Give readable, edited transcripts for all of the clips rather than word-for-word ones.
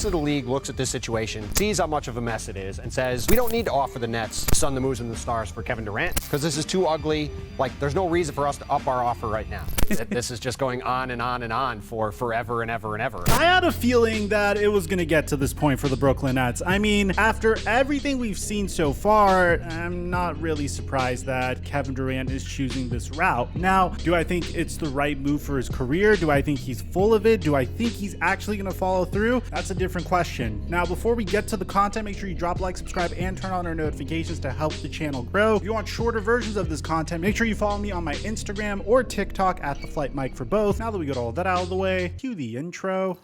rest of the league looks at this situation, sees how much of a mess it is, and says, we don't need to offer the Nets the sun, the moon, and the stars for Kevin Durant because this is too ugly. Like, there's no reason for us to up our offer right now. This is just going on and on and on for forever and ever and ever. I had a feeling that it was going to get to this point for the Brooklyn Nets. I mean, after everything we've seen so far, I'm not really surprised that Kevin Durant is choosing this route. Now, do I think it's the right move for his career? Do I think he's full of it? Do I think he's actually going to follow through? That's a different question. Now, before we get to the content, make sure you drop a like, subscribe, and turn on our notifications to help the channel grow. If you want shorter versions of this content, make sure you follow me on my Instagram or TikTok at TheFlightMike for both. Now that we got all that out of the way, cue the intro.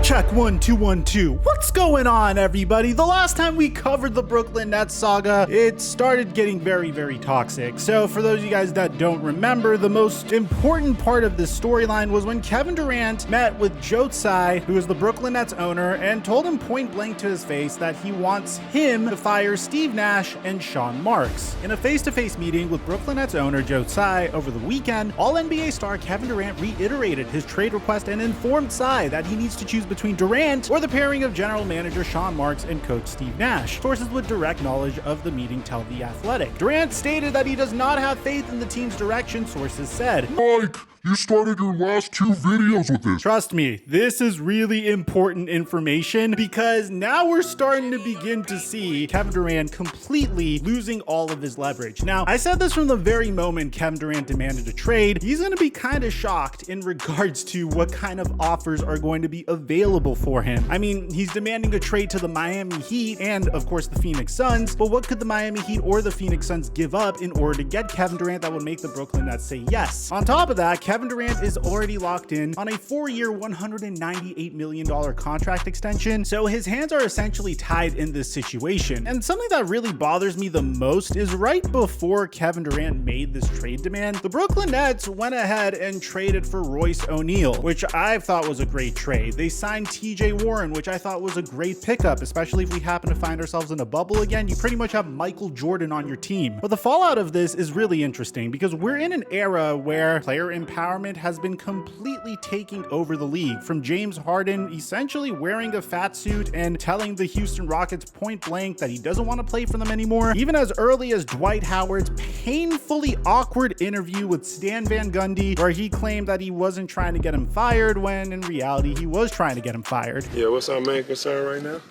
Check 1 2 1 2. What's going on, everybody? The last time we covered the Brooklyn Nets saga, it started getting very toxic. So for those of you guys that don't remember, the most important part of this storyline was when Kevin Durant met with Joe Tsai, who is the Brooklyn Nets owner, and told him point blank to his face that he wants him to fire Steve Nash and Sean Marks. In a face-to-face meeting with Brooklyn Nets owner Joe Tsai over the weekend, All-NBA star Kevin Durant reiterated his trade request and informed Tsai that he needs to choose between Durant or the pairing of general manager Sean Marks and coach Steve Nash. Sources with direct knowledge of the meeting tell The Athletic. Durant stated that he does not have faith in the team's direction, sources said. Mike, you started your last 2 videos with this. Trust me, this is really important information because now we're starting to begin to see Kevin Durant completely losing all of his leverage. Now, I said this from the very moment Kevin Durant demanded a trade. He's going to be kind of shocked in regards to what kind of offers are going to be available for him. I mean, he's demanding a trade to the Miami Heat and, of course, the Phoenix Suns, but what could the Miami Heat or the Phoenix Suns give up in order to get Kevin Durant that would make the Brooklyn Nets say yes? On top of that, Kevin Durant is already locked in on a 4-year, $198 million contract extension, so his hands are essentially tied in this situation. And something that really bothers me the most is right before Kevin Durant made this trade demand, the Brooklyn Nets went ahead and traded for Royce O'Neal, which I thought was a great trade. They signed TJ Warren, which I thought was a great pickup, especially if we happen to find ourselves in a bubble again. You pretty much have Michael Jordan on your team. But the fallout of this is really interesting because we're in an era where player empowerment has been completely taking over the league, from James Harden essentially wearing a fat suit and telling the Houston Rockets point blank that he doesn't want to play for them anymore, even as early as Dwight Howard's painfully awkward interview with Stan Van Gundy, where he claimed that he wasn't trying to get him fired when in reality he was trying to get him fired. Yeah, what's our main concern right now?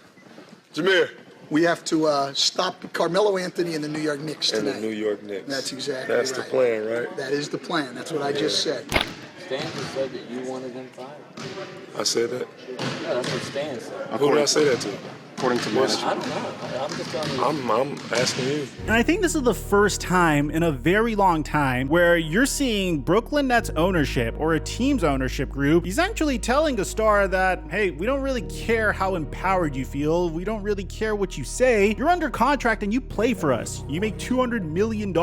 Jameer. We have to stop Carmelo Anthony and the New York Knicks tonight. And the New York Knicks. That's exactly That's right. the plan, right? That is the plan. That's what I just said. Stan just said that you wanted him fired. I said that? Yeah, that's what Stan said. Who did I say that to? According to What's- I don't know. I'm just telling you. I'm asking you. And I think this is the first time in a very long time where you're seeing Brooklyn Nets ownership or a team's ownership group essentially telling a star that, hey, we don't really care how empowered you feel. We don't really care what you say. You're under contract and you play for us. You make $200 million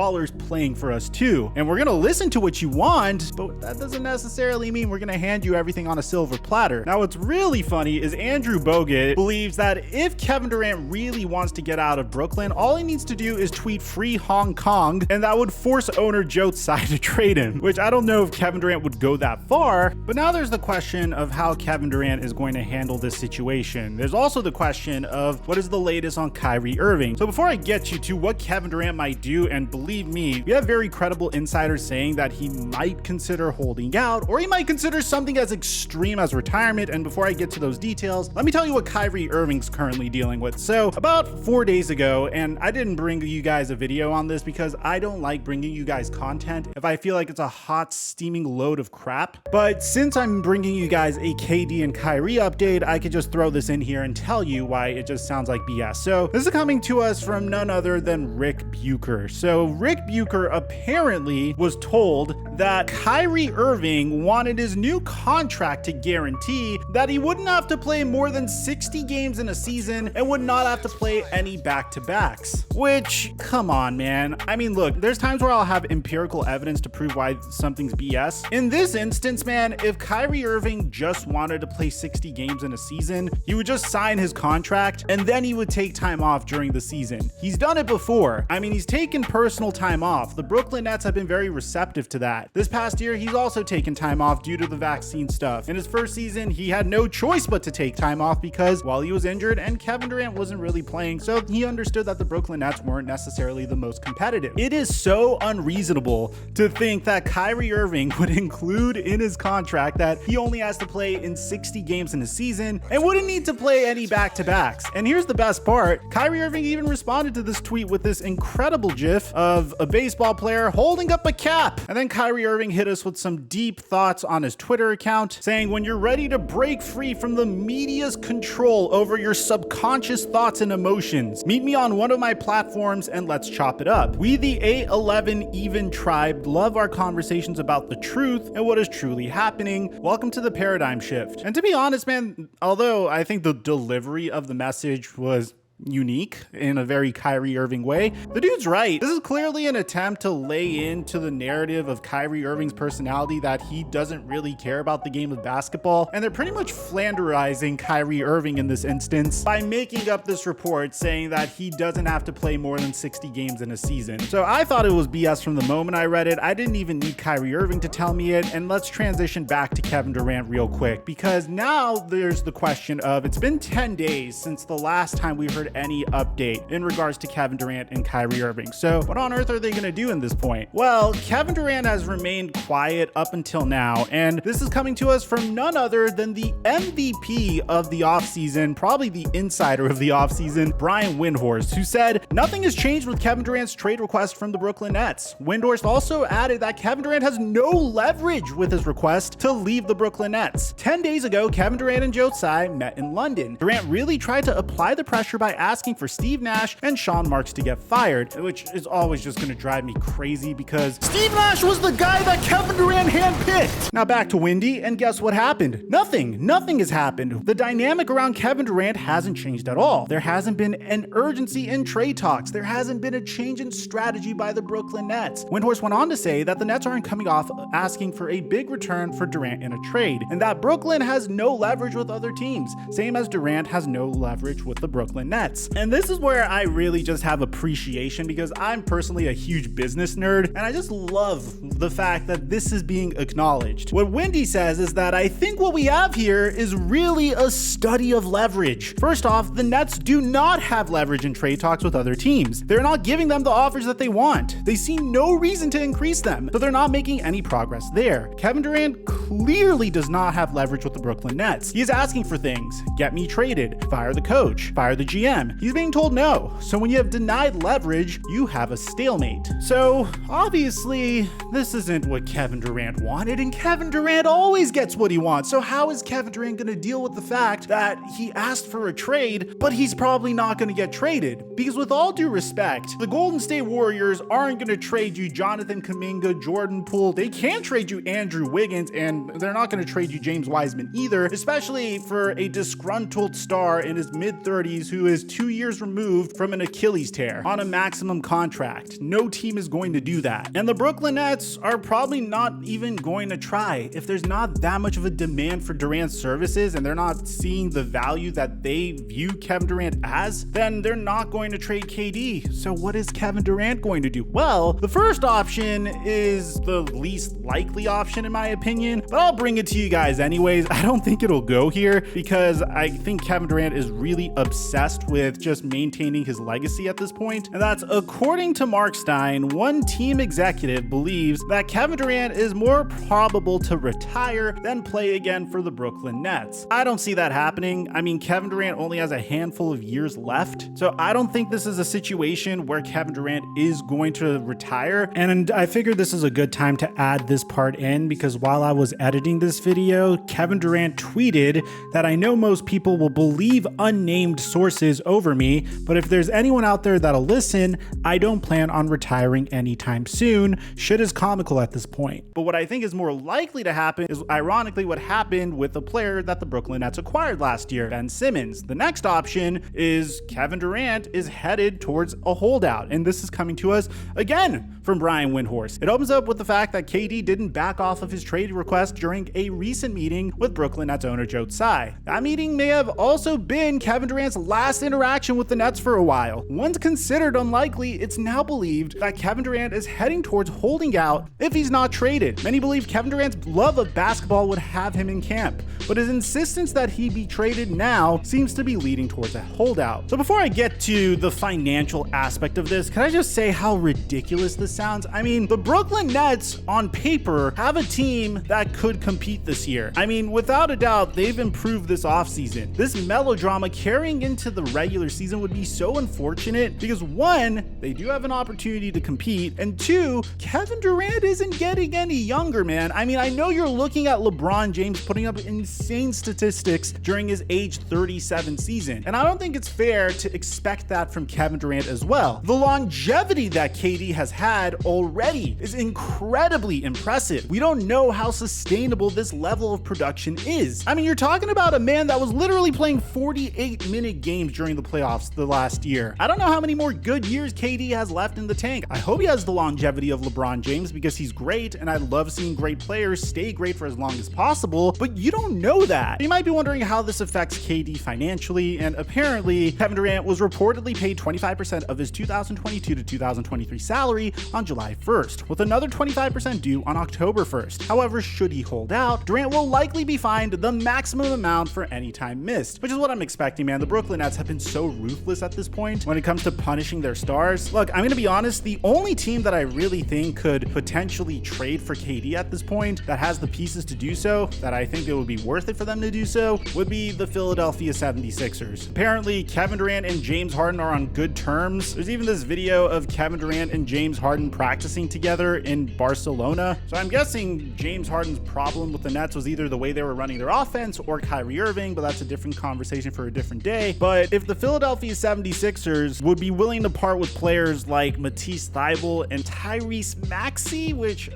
playing for us too. And we're going to listen to what you want, but that doesn't necessarily mean we're going to hand you everything on a silver platter. Now, what's really funny is Andrew Bogut believes that if Kevin Durant really wants to get out of Brooklyn, all he needs to do is tweet "Free Hong Kong," and that would force owner Joe Tsai to trade him, which I don't know if Kevin Durant would go that far. But now there's the question of how Kevin Durant is going to handle this situation. There's also the question of what is the latest on Kyrie Irving. So before I get you to what Kevin Durant might do, and believe me, we have very credible insiders saying that he might consider holding out, or he might consider something as extreme as retirement. And before I get to those details, let me tell you what Kyrie Irving's currently dealing with. So about 4 days ago, and I didn't bring you guys a video on this because I don't like bringing you guys content if I feel like it's a hot steaming load of crap, but since I'm bringing you guys a KD and Kyrie update, I could just throw this in here and tell you why it just sounds like BS. So this is coming to us from none other than Rick Bucher. So Rick Bucher apparently was told that Kyrie Irving wanted his new contract to guarantee that he wouldn't have to play more than 60 games in a season and would not have to play any back-to-backs. Which, come on, man. I mean, look, there's times where I'll have empirical evidence to prove why something's BS. In this instance, man, if Kyrie Irving just wanted to play 60 games in a season, he would just sign his contract and then he would take time off during the season. He's done it before. I mean, he's taken personal time off. The Brooklyn Nets have been very receptive to that. This past year, he's also taken time off due to the vaccine stuff. In his first season, he had no choice but to take time off because, while he was injured and Kevin Durant wasn't really playing, so he understood that the Brooklyn Nets weren't necessarily the most competitive. It is so unreasonable to think that Kyrie Irving would include in his contract that he only has to play in 60 games in a season and wouldn't need to play any back-to-backs. And here's the best part. Kyrie Irving even responded to this tweet with this incredible gif of a baseball player holding up a cap. And then Kyrie Irving hit us with some deep thoughts on his Twitter account, saying, "When you're ready to break free from the media's control over your subconscious thoughts and emotions, meet me on one of my platforms and let's chop it up. We, the 811 Even Tribe, love our conversations about the truth and what is truly happening. Welcome to the paradigm shift." And to be honest, man, although I think the delivery of the message was unique in a very Kyrie Irving way, the dude's right. This is clearly an attempt to lay into the narrative of Kyrie Irving's personality that he doesn't really care about the game of basketball, and they're pretty much flanderizing Kyrie Irving in this instance by making up this report saying that he doesn't have to play more than 60 games in a season. So I thought it was BS from the moment I read it. I didn't even need Kyrie Irving to tell me it, and let's transition back to Kevin Durant real quick, because now there's the question of, it's been 10 days since the last time we heard any update in regards to Kevin Durant and Kyrie Irving. So what on earth are they going to do in this point? Well, Kevin Durant has remained quiet up until now, and this is coming to us from none other than the MVP of the offseason, probably the insider of the offseason, Brian Windhorst, who said nothing has changed with Kevin Durant's trade request from the Brooklyn Nets. Windhorst also added that Kevin Durant has no leverage with his request to leave the Brooklyn Nets. 10 days ago, Kevin Durant and Joe Tsai met in London. Durant really tried to apply the pressure by asking for Steve Nash and Sean Marks to get fired, which is always just going to drive me crazy because Steve Nash was the guy that Kevin Durant handpicked. Now back to Windy, and guess what happened? Nothing has happened. The dynamic around Kevin Durant hasn't changed at all. There hasn't been an urgency in trade talks. There hasn't been a change in strategy by the Brooklyn Nets. Windhorst went on to say that the Nets aren't coming off asking for a big return for Durant in a trade, and that Brooklyn has no leverage with other teams, same as Durant has no leverage with the Brooklyn Nets. And this is where I really just have appreciation, because I'm personally a huge business nerd, and I just love the fact that this is being acknowledged. What Wendy says is that I think what we have here is really a study of leverage. First off, the Nets do not have leverage in trade talks with other teams. They're not giving them the offers that they want. They see no reason to increase them, so they're not making any progress there. Kevin Durant clearly does not have leverage with the Brooklyn Nets. He is asking for things. Get me traded. Fire the coach. Fire the GM. He's being told no. So when you have denied leverage, you have a stalemate. So obviously, this isn't what Kevin Durant wanted, and Kevin Durant always gets what he wants. So how is Kevin Durant going to deal with the fact that he asked for a trade, but he's probably not going to get traded? Because with all due respect, the Golden State Warriors aren't going to trade you Jonathan Kuminga, Jordan Poole. They can't trade you Andrew Wiggins, and they're not going to trade you James Wiseman either, especially for a disgruntled star in his mid-30s who is 2 years removed from an Achilles tear on a maximum contract. No team is going to do that. And the Brooklyn Nets are probably not even going to try. If there's not that much of a demand for Durant's services and they're not seeing the value that they view Kevin Durant as, then they're not going to trade KD. So what is Kevin Durant going to do? Well, the first option is the least likely option in my opinion, but I'll bring it to you guys anyways. I don't think it'll go here because I think Kevin Durant is really obsessed with just maintaining his legacy at this point. And that's according to Mark Stein, one team executive believes that Kevin Durant is more probable to retire than play again for the Brooklyn Nets. I don't see that happening. I mean, Kevin Durant only has a handful of years left, so I don't think this is a situation where Kevin Durant is going to retire. And I figured this is a good time to add this part in because while I was editing this video, Kevin Durant tweeted that I know most people will believe unnamed sources over me, but if there's anyone out there that'll listen, I don't plan on retiring anytime soon. Shit is comical at this point. But what I think think is more likely to happen is ironically what happened with the player that the Brooklyn Nets acquired last year, Ben Simmons. The next option is Kevin Durant is headed towards a holdout, and this is coming to us again from Brian Windhorst. It opens up with the fact that KD didn't back off of his trade request during a recent meeting with Brooklyn Nets owner Joe Tsai. That meeting may have also been Kevin Durant's last interaction with the Nets for a while. Once considered unlikely, it's now believed that Kevin Durant is heading towards holding out if he's not traded. Many believe Kevin Durant's love of basketball would have him in camp, but his insistence that he be traded now seems to be leading towards a holdout. So before I get to the financial aspect of this, can I just say how ridiculous this sounds? I mean, the Brooklyn Nets on paper have a team that could compete this year. I mean, without a doubt, they've improved this offseason. This melodrama carrying into the regular season would be so unfortunate because one, they do have an opportunity to compete, and two, Kevin Durant isn't getting any younger, man. I mean, I know you're looking at LeBron James putting up insane statistics during his age 37 season, and I don't think it's fair to expect that from Kevin Durant as well. The longevity that KD has had already is incredibly impressive. We don't know how sustainable this level of production is. I mean, you're talking about a man that was literally playing 48-minute games during the playoffs the last year. I don't know how many more good years KD has left in the tank. I hope he has the longevity of LeBron James because he's great, and I love seeing great players stay great for as long as possible, but you don't know that. You might be wondering how this affects KD financially, and apparently Kevin Durant was reportedly paid 25% of his 2022 to 2023 salary on July 1st, with another 25% due on October 1st. However, should he hold out, Durant will likely be fined the maximum amount for any time missed, which is what I'm expecting, man. The Brooklyn Nets have been so ruthless at this point when it comes to punishing their stars. Look, I'm gonna be honest, the only team that I really think could potentially trade for KD at this point that has the pieces to do so, that I think it would be worth it for them to do so, would be the Philadelphia 76ers. Apparently, Kevin Durant and James Harden are on good terms. There's even this video of Kevin Durant and James Harden practicing together in Barcelona. So I'm guessing James Harden's problem with the Nets was either the way they were running their offense or Kyrie Irving, but that's a different conversation for a different day. But if the Philadelphia 76ers would be willing to part with players like Matisse Thybulle and Tyrese Maxey, which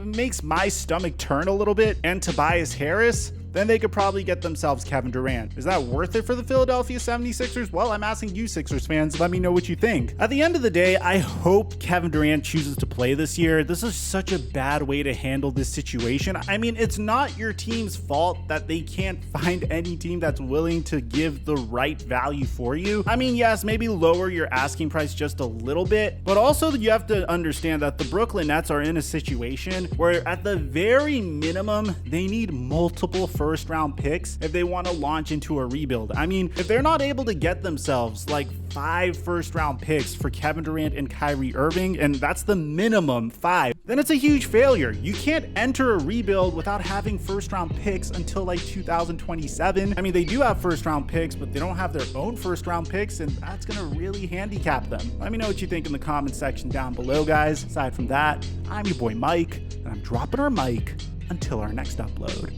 makes my stomach turn a little bit, and Tobias Harris, then they could probably get themselves Kevin Durant. Is that worth it for the Philadelphia 76ers? Well, I'm asking you Sixers fans, let me know what you think. At the end of the day, I hope Kevin Durant chooses to play this year. This is such a bad way to handle this situation. I mean, it's not your team's fault that they can't find any team that's willing to give the right value for you. I mean, yes, maybe lower your asking price just a little bit, but also you have to understand that the Brooklyn Nets are in a situation where at the very minimum, they need multiple first round picks if they want to launch into a rebuild. I mean, if they're not able to get themselves like 5 first round picks for Kevin Durant and Kyrie Irving, and that's the minimum 5, then it's a huge failure. You can't enter a rebuild without having first round picks until like 2027. I mean, they do have first round picks, but they don't have their own first round picks, and that's gonna really handicap them. Let me know what you think in the comment section down below, guys. Aside from that, I'm your boy Mike, and I'm dropping our mic until our next upload.